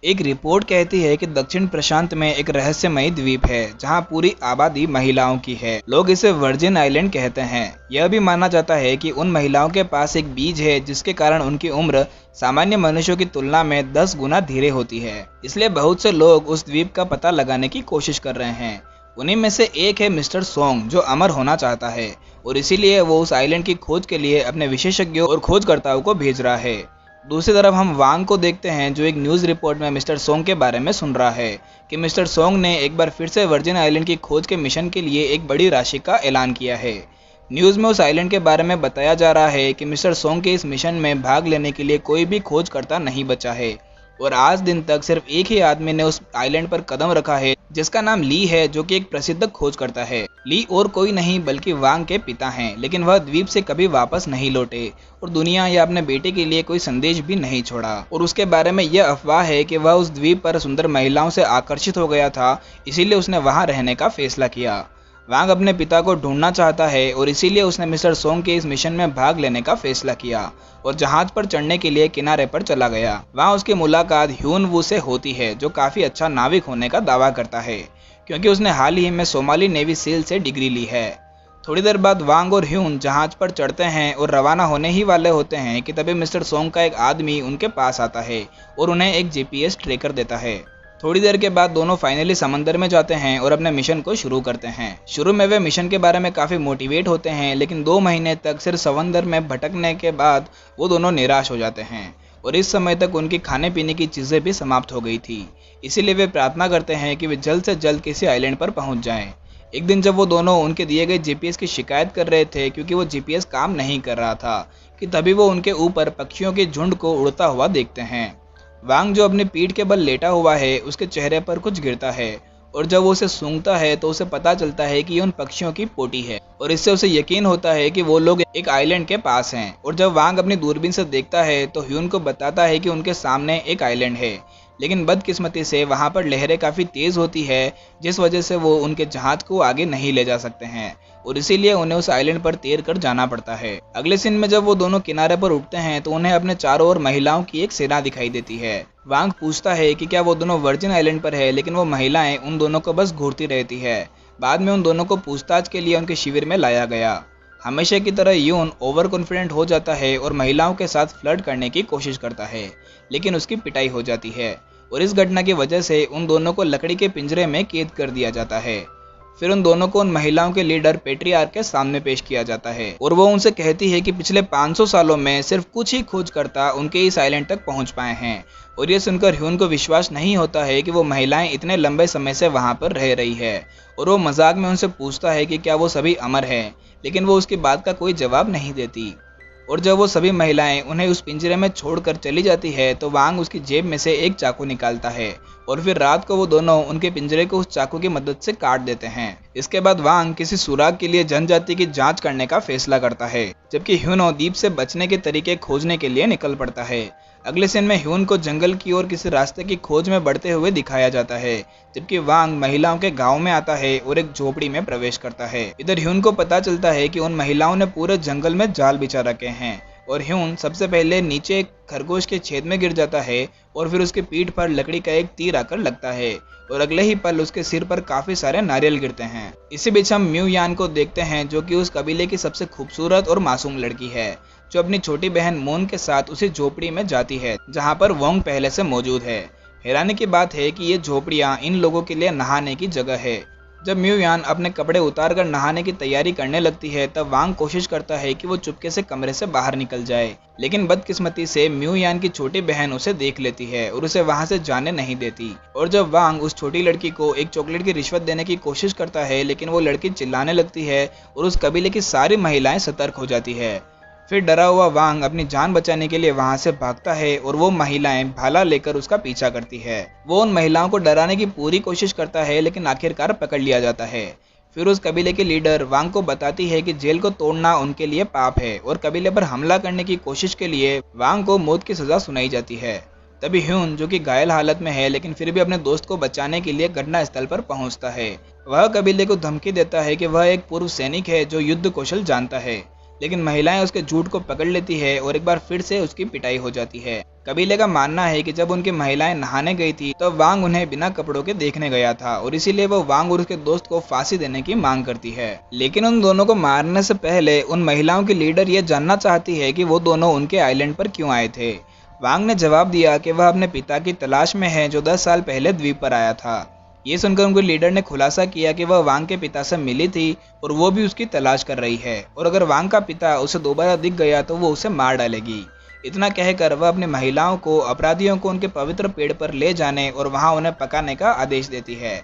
एक रिपोर्ट कहती है कि दक्षिण प्रशांत में एक रहस्यमयी द्वीप है जहां पूरी आबादी महिलाओं की है। लोग इसे वर्जिन आइलैंड कहते हैं। यह भी माना जाता है कि उन महिलाओं के पास एक बीज है जिसके कारण उनकी उम्र सामान्य मनुष्यों की तुलना में 10 गुना धीरे होती है। इसलिए बहुत से लोग उस द्वीप का पता लगाने की कोशिश कर रहे हैं। उन्हीं में से एक है मिस्टर सोंग, जो अमर होना चाहता है और इसीलिए वो उस आइलैंड की खोज के लिए अपने विशेषज्ञों और खोजकर्ताओं को भेज रहा है। दूसरी तरफ हम वांग को देखते हैं, जो एक न्यूज़ रिपोर्ट में मिस्टर सोंग के बारे में सुन रहा है कि मिस्टर सोंग ने एक बार फिर से वर्जिन आइलैंड की खोज के मिशन के लिए एक बड़ी राशि का ऐलान किया है। न्यूज़ में उस आइलैंड के बारे में बताया जा रहा है कि मिस्टर सोंग के इस मिशन में भाग लेने के लिए कोई भी खोजकर्ता नहीं बचा है और आज दिन तक सिर्फ एक ही आदमी ने उस आइलैंड पर कदम रखा है, जिसका नाम ली है, जो कि एक प्रसिद्ध खोजकर्ता है। ली और कोई नहीं बल्कि वांग के पिता हैं, लेकिन वह द्वीप से कभी वापस नहीं लौटे और दुनिया या अपने बेटे के लिए कोई संदेश भी नहीं छोड़ा। और उसके बारे में यह अफवाह है कि वह उस द्वीप पर सुंदर महिलाओं से आकर्षित हो गया था, इसीलिए उसने वहां रहने का फैसला किया। वांग अपने पिता को ढूंढना चाहता है और इसीलिए उसने मिस्टर सोंग के इस मिशन में भाग लेने का फैसला किया और जहाज पर चढ़ने के लिए किनारे पर चला गया। वहां उसकी मुलाकात ह्यून वू से होती है, जो काफी अच्छा नाविक होने का दावा करता है क्योंकि उसने हाल ही में सोमाली नेवी सील से डिग्री ली है। थोड़ी देर बाद वांग और ह्यून जहाज पर चढ़ते हैं और रवाना होने ही वाले होते हैं कि तभी मिस्टर सोंग का एक आदमी उनके पास आता है और उन्हें एक जीपीएस ट्रैकर देता है। थोड़ी देर के बाद दोनों फाइनली समंदर में जाते हैं और अपने मिशन को शुरू करते हैं। शुरू में वे मिशन के बारे में काफ़ी मोटिवेट होते हैं, लेकिन 2 महीने तक सिर्फ समंदर में भटकने के बाद वो दोनों निराश हो जाते हैं और इस समय तक उनकी खाने पीने की चीज़ें भी समाप्त हो गई थी। इसीलिए वे प्रार्थना करते हैं कि वे जल्द से जल्द किसी आइलैंड पर पहुंच जाएं। एक दिन जब वो दोनों उनके दिए गए जीपीएस की शिकायत कर रहे थे क्योंकि वो जीपीएस काम नहीं कर रहा था, कि तभी वो उनके ऊपर पक्षियों के झुंड को उड़ता हुआ देखते हैं। वांग, जो अपनी पीठ के बल लेटा हुआ है, उसके चेहरे पर कुछ गिरता है और जब वो उसे सूंघता है तो उसे पता चलता है कि ये उन पक्षियों की पोटी है और इससे उसे यकीन होता है कि वो लोग एक आइलैंड के पास हैं। और जब वांग अपनी दूरबीन से देखता है तो ह्यून को बताता है कि उनके सामने एक आइलैंड है, लेकिन बदकिस्मती से वहां पर लहरें काफ़ी तेज़ होती है, जिस वजह से वो उनके जहाज को आगे नहीं ले जा सकते हैं और इसीलिए उन्हें उस आइलैंड पर तैर कर जाना पड़ता है। अगले सीन में जब वो दोनों किनारे पर उठते हैं तो उन्हें अपने चारों ओर महिलाओं की एक सेना दिखाई देती है। वांग पूछता है कि क्या वो दोनों वर्जिन आइलैंड पर है, लेकिन वो महिलाएं उन दोनों को बस घूरती रहती है। बाद में उन दोनों को पूछताछ के लिए उनके शिविर में लाया गया। हमेशा की तरह यून ओवर कॉन्फिडेंट हो जाता है और महिलाओं के साथ फ्लर्ट करने की कोशिश करता है, लेकिन उसकी पिटाई हो जाती है और इस घटना की वजह से उन दोनों को लकड़ी के पिंजरे में कैद कर दिया जाता है। फिर उन दोनों को उन महिलाओं के लीडर पेट्रियार्क के सामने पेश किया जाता है और वो उनसे कहती है कि पिछले 500 सालों में सिर्फ कुछ ही खोजकर्ता उनके इस आइलैंड तक पहुंच पाए हैं। और ये सुनकर ह्यून को विश्वास नहीं होता है कि वो महिलाएं इतने लंबे समय से वहां पर रह रही है और वो मजाक में उनसे पूछता है कि क्या वो सभी अमर हैं, लेकिन वो उसकी बात का कोई जवाब नहीं देती। और जब वो सभी महिलाएं उन्हें उस पिंजरे में छोड़कर चली जाती है तो वांग उसकी जेब में से एक चाकू निकालता है और फिर रात को वो दोनों उनके पिंजरे को उस चाकू की मदद से काट देते हैं। इसके बाद वांग किसी सुराग के लिए जनजाति की जांच करने का फैसला करता है, जबकि ह्यूनो द्वीप से बचने के तरीके खोजने के लिए निकल पड़ता है। अगले सीन में ह्यून को जंगल की ओर किसी रास्ते की खोज में बढ़ते हुए दिखाया जाता है, जबकि वांग महिलाओं के गांव में आता है और एक झोपड़ी में प्रवेश करता है। इधर ह्यून को पता चलता है कि उन महिलाओं ने पूरे जंगल में जाल बिछा रखे हैं और ह्यून सबसे पहले नीचे एक खरगोश के छेद में गिर जाता है और फिर उसकी पीठ पर लकड़ी का एक तीर आकर लगता है और अगले ही पल उसके सिर पर काफी सारे नारियल गिरते हैं। इसी बीच हम म्यू यान को देखते हैं, जो कि उस कबीले की सबसे खूबसूरत और मासूम लड़की है, जो अपनी छोटी बहन मून के साथ उसी झोपड़ी में जाती है जहां पर वोंग पहले से मौजूद है। हैरानी की बात है कि ये झोपड़ियां इन लोगों के लिए नहाने की जगह है। जब म्यू यान अपने कपड़े उतार कर नहाने की तैयारी करने लगती है तब वांग कोशिश करता है कि वो चुपके से कमरे से बाहर निकल जाए, लेकिन बदकिस्मती से म्यू यान की छोटी बहन उसे देख लेती है और उसे वहां से जाने नहीं देती। और जब वांग उस छोटी लड़की को एक चॉकलेट की रिश्वत देने की कोशिश करता है, लेकिन वो लड़की चिल्लाने लगती है और उस कबीले की सारी महिलाएं सतर्क हो जाती है। फिर डरा हुआ वांग अपनी जान बचाने के लिए वहां से भागता है और वो महिलाएं भाला लेकर उसका पीछा करती है। वो उन महिलाओं को डराने की पूरी कोशिश करता है, लेकिन आखिरकार पकड़ लिया जाता है। फिर उस कबीले के लीडर वांग को बताती है कि जेल को तोड़ना उनके लिए पाप है और कबीले पर हमला करने की कोशिश के लिए वांग को मौत की सजा सुनाई जाती है। तभी ह्यून, जो कि घायल हालत में है लेकिन फिर भी अपने दोस्त को बचाने के लिए घटना स्थल पर पहुंचता है। वह कबीले को धमकी देता है कि वह एक पूर्व सैनिक है जो युद्ध कौशल जानता है। लेकिन महिलाएं उसके झूठ को पकड़ लेती है और एक बार फिर से उसकी पिटाई हो जाती है। कबीले का मानना है कि जब उनकी महिलाएं नहाने गई थी तब वांग उन्हें बिना कपड़ों के देखने गया था और इसीलिए वो वांग और उसके दोस्त को फांसी देने की मांग करती है। लेकिन उन दोनों को मारने से पहले उन महिलाओं की लीडर ये जानना चाहती है कि वो दोनों उनके आइलैंड पर क्यों आए थे। वांग ने जवाब दिया कि वह अपने पिता की तलाश में है जो 10 साल पहले द्वीप पर आया था। ये सुनकर उनके लीडर ने खुलासा किया कि वह वांग के पिता से मिली थी और वो भी उसकी तलाश कर रही है और अगर वांग का पिता उसे दोबारा दिख गया तो वो उसे मार डालेगी। इतना कहकर वह अपनी महिलाओं को अपराधियों को उनके पवित्र पेड़ पर ले जाने और वहां उन्हें पकाने का आदेश देती है।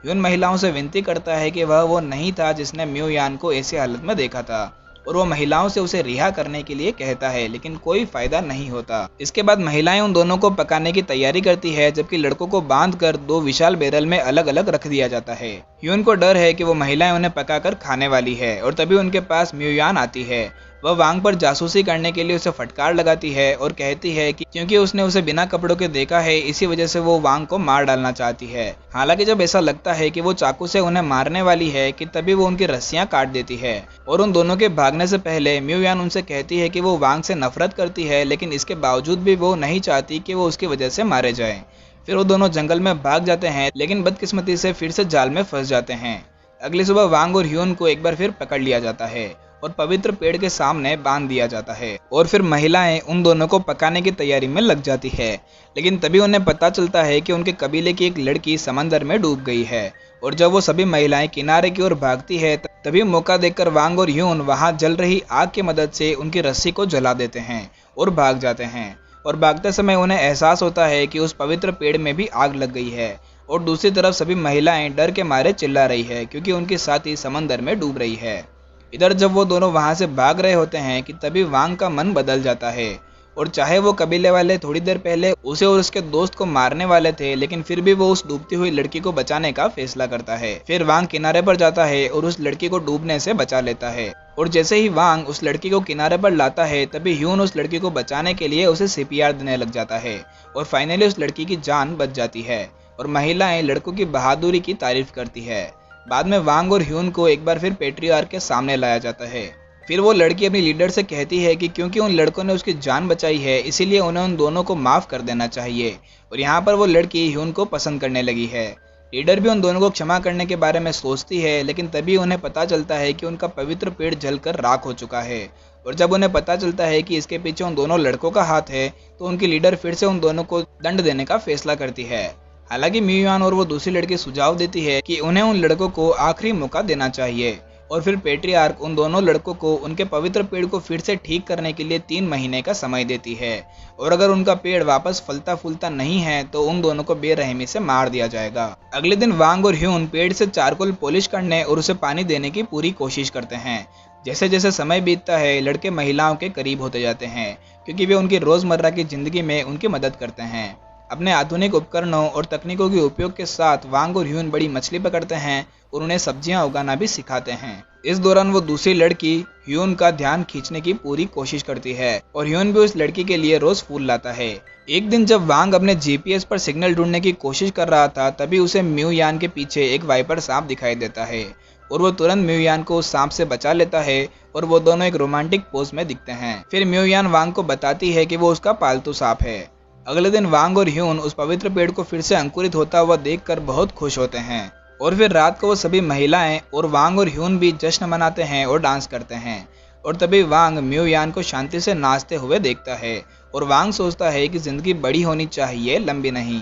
यून महिलाओं से विनती करता है कि वह वो नहीं था जिसने म्यू यान को ऐसी हालत में देखा था और वो महिलाओं से उसे रिहा करने के लिए कहता है, लेकिन कोई फायदा नहीं होता। इसके बाद महिलाएं उन दोनों को पकाने की तैयारी करती है जबकि लड़कों को बांधकर 2 विशाल बैरल में अलग अलग रख दिया जाता है। ह्यून को डर है कि वो महिलाएं उन्हें पकाकर खाने वाली है और तभी उनके पास म्यू यान आती है। वह वांग पर जासूसी करने के लिए उसे फटकार लगाती है और कहती है कि क्योंकि उसने उसे बिना कपड़ों के देखा है इसी वजह से वो वांग को मार डालना चाहती है। हालांकि जब ऐसा लगता है कि वो चाकू से उन्हें मारने वाली है कि तभी वो उनकी रस्सियां काट देती है और उन दोनों के भागने से पहले म्यू यान उनसे कहती है कि वो वांग से नफरत करती है लेकिन इसके बावजूद भी वो नहीं चाहती कि वो उसकी वजह से मारे जाए। फिर वो दोनों जंगल में भाग जाते हैं लेकिन बदकिस्मती से फिर से जाल में फंस जाते हैं। अगली सुबह वांग और ह्यून को एक बार फिर पकड़ लिया जाता है और पवित्र पेड़ के सामने बांध दिया जाता है और फिर महिलाएं उन दोनों को पकाने की तैयारी में लग जाती है। लेकिन तभी उन्हें पता चलता है कि उनके कबीले की एक लड़की समंदर में डूब गई है और जब वो सभी महिलाएं किनारे की ओर भागती है तभी मौका देखकर वांग और ह्यून वहां जल रही आग की मदद से उनकी रस्सी को जला देते हैं और भाग जाते हैं। और भागते समय उन्हें एहसास होता है कि उस पवित्र पेड़ में भी आग लग गई है और दूसरी तरफ सभी महिलाएं डर के मारे चिल्ला रही है क्योंकि उनकी साथी समंदर में डूब रही है। इधर जब वो दोनों वहां से भाग रहे होते हैं कि तभी वांग का मन बदल जाता है और चाहे वो कबीले वाले थोड़ी देर पहले उसे और उसके दोस्त को मारने वाले थे लेकिन फिर भी वो उस डूबती हुई लड़की को बचाने का फैसला करता है। फिर वांग किनारे पर जाता है और उस लड़की को डूबने से बचा लेता है और जैसे ही वांग उस लड़की को किनारे पर लाता है तभी ह्यून उस लड़की को बचाने के लिए उसे सीपीआर देने लग जाता है और फाइनली उस लड़की की जान बच जाती है और महिलाएं लड़कों की बहादुरी की तारीफ करती है। बाद में वांग और ह्यून को एक बार फिर पेट्रियार्क के सामने लाया जाता है। फिर वो लड़की अपनी लीडर से कहती है कि क्योंकि उन लड़कों ने उसकी जान बचाई है इसीलिए उन्हें उन दोनों को माफ कर देना चाहिए और यहाँ पर वो लड़की ह्यून को पसंद करने लगी है। लीडर भी उन दोनों को क्षमा करने के बारे में सोचती है लेकिन तभी उन्हें पता चलता है कि उनका पवित्र पेड़ जलकर राख हो चुका है और जब उन्हें पता चलता है कि इसके पीछे उन दोनों लड़कों का हाथ है तो उनकी लीडर फिर से उन दोनों को दंड देने का फैसला करती है। हालांकि म्यू यान और वो दूसरी लड़की सुझाव देती है कि उन्हें उन लड़कों को आखिरी मौका देना चाहिए और फिर पेट्रियार्क उन दोनों लड़कों को उनके पवित्र पेड़ को फिर से ठीक करने के लिए 3 महीने का समय देती है और अगर उनका पेड़ वापस फलता फूलता नहीं है तो उन दोनों को बेरहमी से मार दिया जाएगा। अगले दिन वांग और ह्यून पेड़ से चारकोल पॉलिश करने और उसे पानी देने की पूरी कोशिश करते हैं। जैसे जैसे समय बीतता है लड़के महिलाओं के करीब होते जाते हैं क्योंकि वे उनकी रोजमर्रा की जिंदगी में उनकी मदद करते हैं। अपने आधुनिक उपकरणों और तकनीकों के उपयोग के साथ वांग और ह्यून बड़ी मछली पकड़ते हैं और उन्हें सब्जियां उगाना भी सिखाते हैं। इस दौरान वो दूसरी लड़की ह्यून का ध्यान खींचने की पूरी कोशिश करती है और ह्यून भी उस लड़की के लिए रोज फूल लाता है। एक दिन जब वांग अपने जीपीएस पर सिग्नल ढूंढने की कोशिश कर रहा था तभी उसे म्यू यान के पीछे एक वाइपर सांप दिखाई देता है और वो तुरंत म्यू यान को उस सांप से बचा लेता है और वो दोनों एक रोमांटिक पोज में दिखते हैं। फिर म्यू यान वांग को बताती है कि वो उसका पालतू सांप है। अगले दिन वांग और ह्यून उस पवित्र पेड़ को फिर से अंकुरित होता हुआ देखकर बहुत खुश होते हैं और फिर रात को वो सभी महिलाएं और वांग और ह्यून भी जश्न मनाते हैं और डांस करते हैं और तभी वांग म्यू यान को शांति से नाचते हुए देखता है और वांग सोचता है कि जिंदगी बड़ी होनी चाहिए, लंबी नहीं।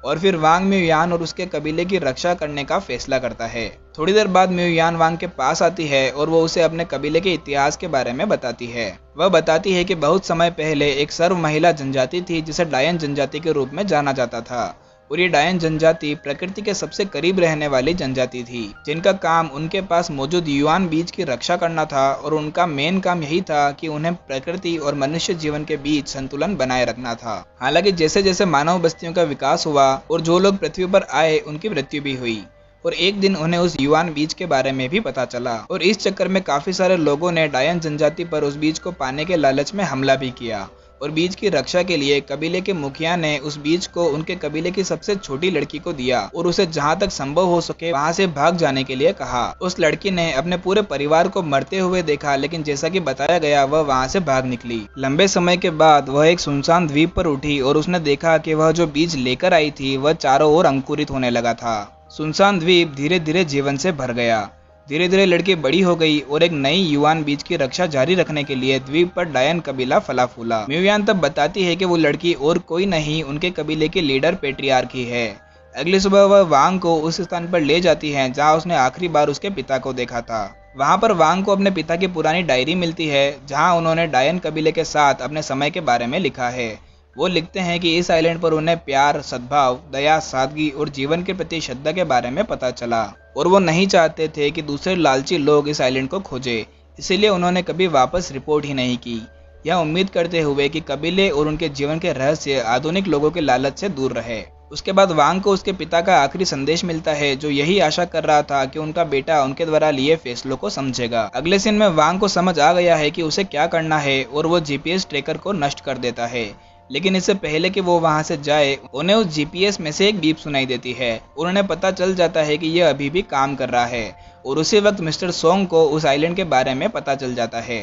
और फिर वांग म्यू यान और उसके कबीले की रक्षा करने का फैसला करता है। थोड़ी देर बाद म्यू यान वांग के पास आती है और वो उसे अपने कबीले के इतिहास के बारे में बताती है। वह बताती है कि बहुत समय पहले एक सर्व महिला जनजाति थी जिसे डायन जनजाति के रूप में जाना जाता था और ये डायन जनजाति प्रकृति के सबसे करीब रहने वाली जनजाति थी जिनका काम उनके पास मौजूद युआन बीज की रक्षा करना था और उनका मेन काम यही था कि उन्हें प्रकृति और मनुष्य जीवन के बीच संतुलन बनाए रखना था। हालांकि जैसे जैसे मानव बस्तियों का विकास हुआ और जो लोग पृथ्वी पर आए उनकी मृत्यु भी हुई और एक दिन उन्हें उस युआन बीज के बारे में भी पता चला और इस चक्कर में काफी सारे लोगों ने डायन जनजाति पर उस बीज को पाने के लालच में हमला भी किया और बीज की रक्षा के लिए कबीले के मुखिया ने उस बीज को उनके कबीले की सबसे छोटी लड़की को दिया और उसे जहां तक संभव हो सके वहां से भाग जाने के लिए कहा। उस लड़की ने अपने पूरे परिवार को मरते हुए देखा, लेकिन जैसा कि बताया गया वह वहां से भाग निकली। लंबे समय के बाद वह एक सुनसान द्वीप पर उठी और उसने देखा कि वह जो बीज लेकर आई थी वह चारों ओर अंकुरित होने लगा था। सुनसान द्वीप धीरे धीरे जीवन से भर गया। धीरे धीरे लड़की बड़ी हो गई और एक नई युवान बीज की रक्षा जारी रखने के लिए द्वीप पर डायन कबीला फला फूला। म्यूयान तब बताती है कि वो लड़की और कोई नहीं उनके कबीले के लीडर पेट्रियार्की है। अगली सुबह वह वांग को उस स्थान पर ले जाती है जहां उसने आखिरी बार उसके पिता को देखा था। वहां पर वांग को अपने पिता की पुरानी डायरी मिलती है जहां उन्होंने डायन कबीले के साथ अपने समय के बारे में लिखा है। वो लिखते हैं कि इस आइलैंड पर उन्हें प्यार, सद्भाव, दया, सादगी और जीवन के प्रति श्रद्धा के बारे में पता चला और वो नहीं चाहते थे कि दूसरे लालची लोग इस आइलैंड को खोजें, इसीलिए उन्होंने कभी वापस रिपोर्ट ही नहीं की। यह उम्मीद करते हुए कि कबीले और उनके जीवन के रहस्य आधुनिक लोगों के लालच से दूर रहे। उसके बाद वांग को उसके पिता का आखिरी संदेश मिलता है जो यही आशा कर रहा था कि उनका बेटा उनके द्वारा लिए फैसलों को समझेगा। अगले सीन में वांग को समझ आ गया है कि उसे क्या करना है और वो जीपीएस ट्रैकर को नष्ट कर देता है। लेकिन इससे पहले कि वो वहां से जाए उन्हें उस जीपीएस में से एक बीप सुनाई देती है और उन्हें पता चल जाता है कि यह अभी भी काम कर रहा है और उसी वक्त मिस्टर सोंग को उस आइलैंड के बारे में पता चल जाता है।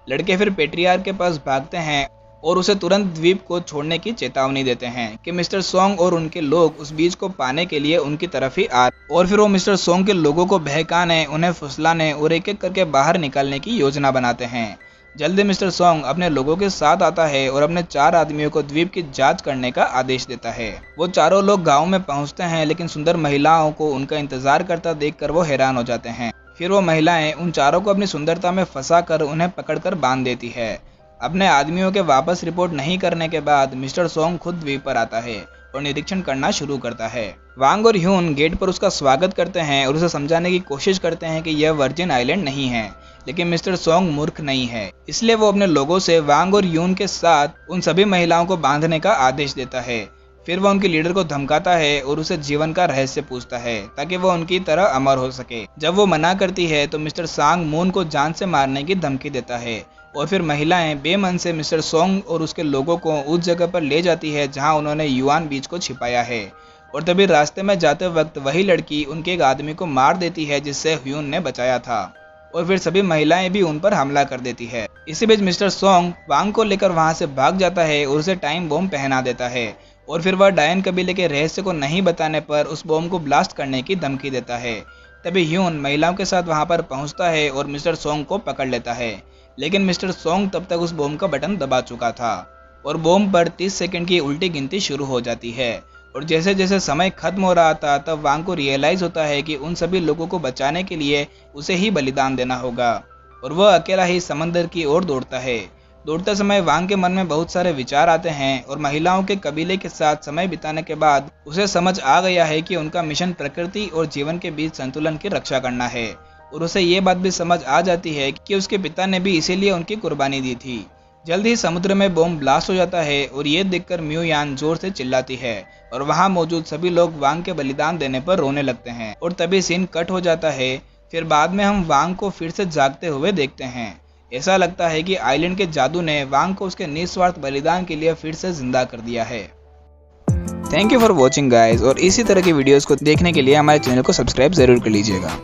लड़के फिर पेट्रियार्क के पास भागते हैं और उसे तुरंत द्वीप को छोड़ने की चेतावनी देते हैं कि मिस्टर सोंग और उनके लोग उस बीज को पाने के लिए उनकी तरफ ही आ रहे। और फिर वो मिस्टर सोंग के लोगों को बहकाने, उन्हें फुसलाने और एक एक करके बाहर निकालने की योजना बनाते हैं। जल्दी मिस्टर सोंग अपने लोगों के साथ आता है और अपने 4 आदमियों को द्वीप की जांच करने का आदेश देता है। वो चारों लोग गांव में पहुंचते हैं, लेकिन सुंदर महिलाओं को उनका इंतजार करता देखकर वो हैरान हो जाते हैं। फिर वो महिलाएं उन चारों को अपनी सुंदरता में फंसाकर उन्हें पकड़कर बांध देती है। अपने आदमियों के वापस रिपोर्ट नहीं करने के बाद मिस्टर सोंग खुद द्वीप पर आता है और निरीक्षण करना शुरू करता है। वांग और ह्यून गेट पर उसका स्वागत करते हैं और उसे समझाने की कोशिश करते हैं कि यह वर्जिन आइलैंड नहीं है, लेकिन मिस्टर सोंग मूर्ख नहीं है, इसलिए वो अपने लोगों से वांग और ह्यून के साथ उन सभी महिलाओं को बांधने का आदेश देता है। फिर वह उनके लीडर को धमकाता है और उसे जीवन का रहस्य पूछता है ताकि वो उनकी तरह अमर हो सके। जब वो मना करती है तो मिस्टर सांग मून को जान से मारने की धमकी देता है और फिर महिलाएं बेमन से मिस्टर सोंग और उसके लोगों को उस जगह पर ले जाती है जहां उन्होंने युआन बीज को छिपाया है। और तभी रास्ते में जाते वक्त वही लड़की उनके एक आदमी को मार देती है जिससे ह्यून ने बचाया था और फिर सभी महिलाएं भी उन पर हमला कर देती है। इसी बीच मिस्टर सोंग वांग को लेकर वहां से भाग जाता है और उसे टाइम बॉम्ब पहना देता है और फिर वह डायन कबीले के रहस्य को नहीं बताने पर उस बॉम्ब को ब्लास्ट करने की धमकी देता है। तभी ह्यून महिलाओं के साथ वहां पर पहुंचता है और मिस्टर सोंग को पकड़ लेता है, लेकिन मिस्टर सोंग तब तक उस बॉम्ब का बटन दबा चुका था और बॉम्ब पर 30 सेकंड की उल्टी गिनती शुरू हो जाती है। और जैसे जैसे समय खत्म हो रहा था तब वांग को रियलाइज होता है कि उन सभी लोगों को बचाने के लिए उसे ही बलिदान देना होगा और वह अकेला ही समंदर की ओर दौड़ता है। दौड़ते समय वांग के मन में बहुत सारे विचार आते हैं और महिलाओं के कबीले के साथ समय बिताने के बाद उसे समझ आ गया है कि उनका मिशन प्रकृति और जीवन के बीच संतुलन की रक्षा करना है। और उसे ये बात भी समझ आ जाती है कि उसके पिता ने भी इसीलिए उनकी कुर्बानी दी थी। जल्द ही समुद्र में बॉम्ब ब्लास्ट हो जाता है और ये देखकर म्यूयान जोर से चिल्लाती है और वहां मौजूद सभी लोग वांग के बलिदान देने पर रोने लगते हैं और तभी सीन कट हो जाता है। फिर बाद में हम वांग को फिर से जागते हुए देखते हैं। ऐसा लगता है कि आइलैंड के जादू ने वांग को उसके निस्वार्थ बलिदान के लिए फिर से जिंदा कर दिया है। Thank you for watching guys, और इसी तरह की वीडियोस को देखने के लिए हमारे चैनल को सब्सक्राइब जरूर कर लीजिएगा।